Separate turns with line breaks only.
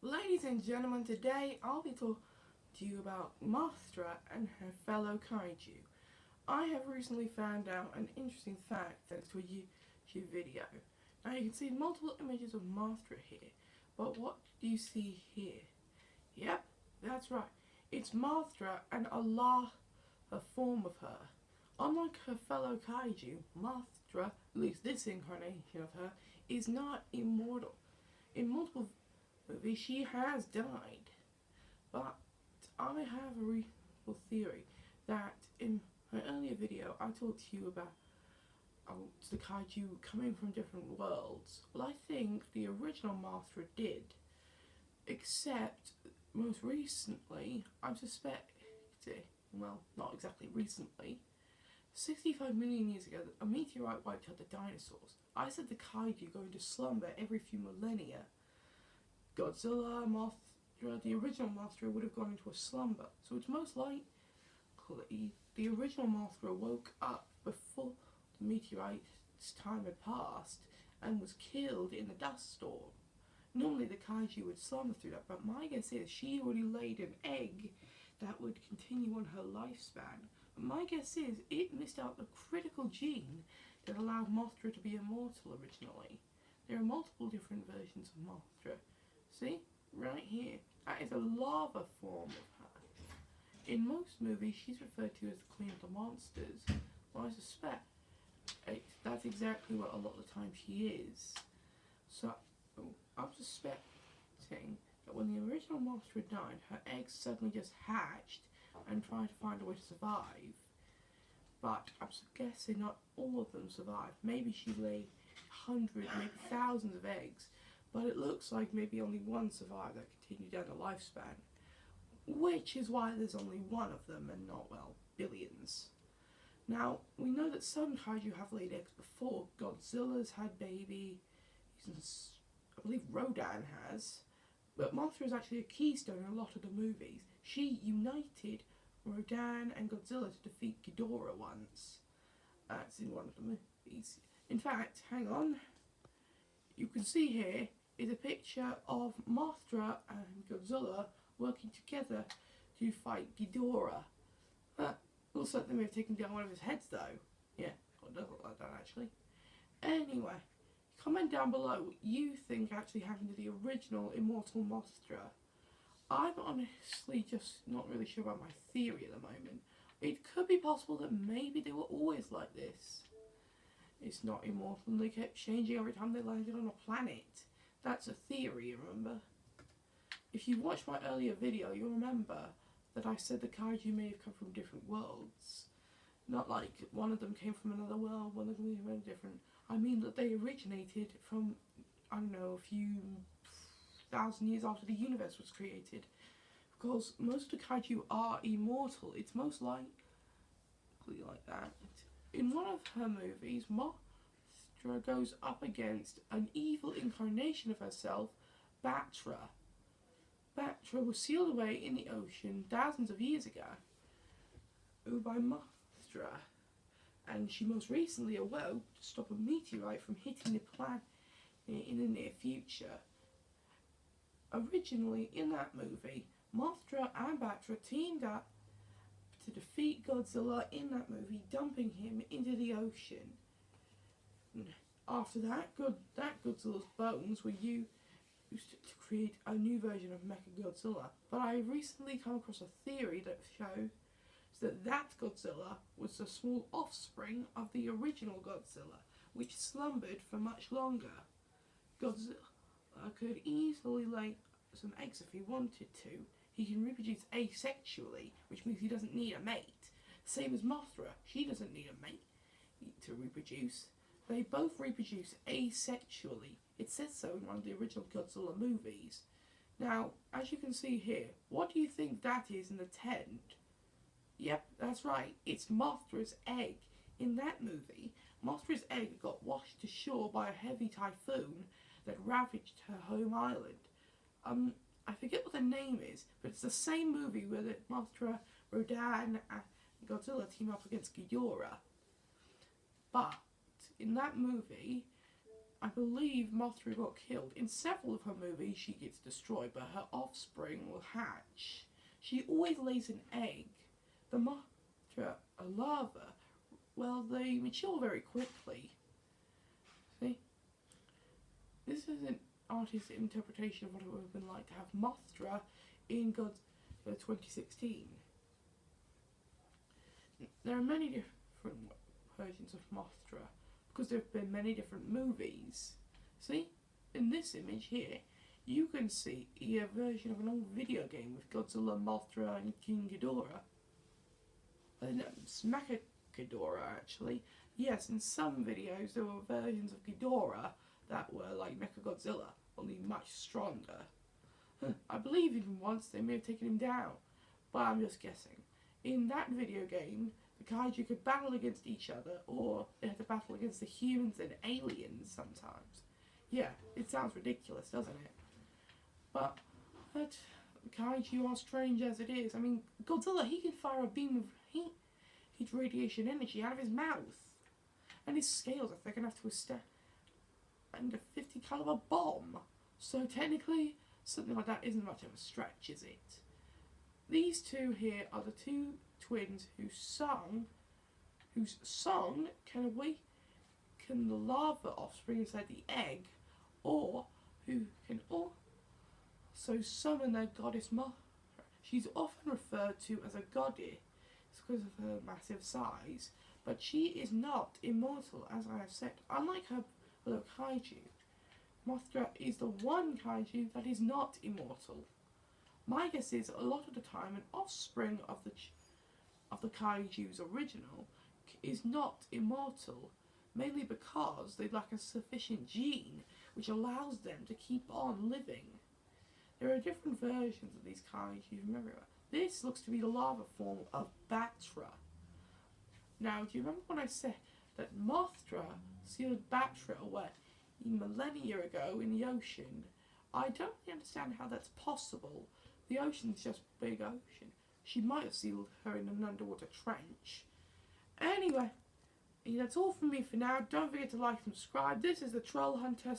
Ladies and gentlemen, today I'll be talking to you about Mothra and her fellow kaiju. I have recently found out an interesting fact thanks to a YouTube video. Now you can see multiple images of Mothra here, but what do you see here? Yep, that's right. It's Mothra and a larger form of her. Unlike her fellow kaiju, Mothra, at least this incarnation of her, is not immortal. In multiple movies, she has died, but I have a real theory that in my earlier video I talked to you about the kaiju coming from different worlds. Well, I think the original Mothra did, except most recently, I'm suspecting, well, not exactly recently, 65 million years ago, a meteorite wiped out the dinosaurs. I said the kaiju go into slumber every few millennia. Godzilla, Mothra, the original Mothra would have gone into a slumber. So it's most likely the original Mothra woke up before the meteorite's time had passed and was killed in the dust storm. Normally the kaiju would slumber through that, but my guess is she already laid an egg that would continue on her lifespan. But my guess is it missed out the critical gene that allowed Mothra to be immortal originally. There are multiple different versions of Mothra. See? Right here. That is a lava form of her. In most movies, she's referred to as the Queen of the Monsters. Well, I suspect that's exactly what a lot of the time she is. So, I'm suspecting that when the original Mothra died, her eggs suddenly just hatched and tried to find a way to survive. But I'm guessing not all of them survived. Maybe she laid hundreds, maybe thousands of eggs. But it looks like maybe only one survived that continued down the lifespan. Which is why there's only one of them and not, well, billions. Now, we know that some kaiju have laid eggs before. Godzilla's had babies, I believe Rodan has. But Mothra is actually a keystone in a lot of the movies. She united Rodan and Godzilla to defeat Ghidorah once. That's in one of the movies. In fact, hang on. You can see here is a picture of Mothra and Godzilla working together to fight Ghidorah. Looks like they may have taken down one of his heads though. Yeah, well, it doesn't look like that actually. Anyway, comment down below what you think actually happened to the original immortal Mothra. I'm honestly just not really sure about my theory at the moment. It could be possible that maybe they were always like this. It's not immortal and they kept changing every time they landed on a planet. That's a theory, remember? If you watched my earlier video, you'll remember that I said the kaiju may have come from different worlds. Not like one of them came from another world, one of them came from a different. I mean that they originated from, I don't know, a few thousand years after the universe was created. Because most of the kaiju are immortal. It's most likely like that. In one of her movies, Mothra goes up against an evil incarnation of herself, Batra. Batra was sealed away in the ocean thousands of years ago by Mothra, and she most recently awoke to stop a meteorite from hitting the planet in the near future. Originally, in that movie, Mothra and Batra teamed up to defeat Godzilla in that movie, dumping him into the ocean. After that, Godzilla's bones were used to create a new version of Mechagodzilla. But I recently come across a theory that shows that Godzilla was the small offspring of the original Godzilla, which slumbered for much longer. Godzilla could easily lay some eggs if he wanted to. He can reproduce asexually, which means he doesn't need a mate. Same as Mothra, she doesn't need a mate to reproduce. They both reproduce asexually. It says so in one of the original Godzilla movies. Now, as you can see here, what do you think that is in the tent? Yep, that's right, it's Mothra's egg. In that movie, Mothra's egg got washed to shore by a heavy typhoon that ravaged her home island. I forget what the name is, but it's the same movie where the Mothra, Rodan, and Godzilla team up against Ghidorah. But in that movie, I believe Mothra got killed. In several of her movies, she gets destroyed, but her offspring will hatch. She always lays an egg. The Mothra are larvae. Well, they mature very quickly. See? This is an artist's interpretation of what it would have been like to have Mothra in Godzilla 2016. There are many different versions of Mothra because there have been many different movies. See? In this image here, you can see a version of an old video game with Godzilla, Mothra and King Ghidorah. Mecha Ghidorah, actually. Yes, in some videos there were versions of Ghidorah that were like Mechagodzilla, only much stronger. I believe even once they may have taken him down, but I'm just guessing. In that video game, the Kaiju could battle against each other, or they had to battle against the humans and aliens sometimes. Yeah, it sounds ridiculous, doesn't it? But Kaiju are strange as it is. I mean, Godzilla, he can fire a beam of heat radiation energy out of his mouth. And his scales are thick enough to withstand a 50 caliber bomb. So technically, something like that isn't much of a stretch, is it? These two here are the two twins whose song can awaken the larva offspring inside the egg, or who can also summon their goddess Mothra. She's often referred to as a goddess because of her massive size, but she is not immortal, as I have said. Unlike her fellow Kaiju, Mothra is the one Kaiju that is not immortal. My guess is a lot of the time an offspring of the Kaiju's original is not immortal, mainly because they lack a sufficient gene which allows them to keep on living. There are different versions of these Kaiju from everywhere. This looks to be the larva form of Batra. Now, do you remember when I said that Mothra sealed Batra away millennia ago in the ocean? I don't really understand how that's possible. The ocean's just a big ocean. She might have sealed her in an underwater trench. Anyway, that's all from me for now. Don't forget to like and subscribe. This is the Troll Hunter.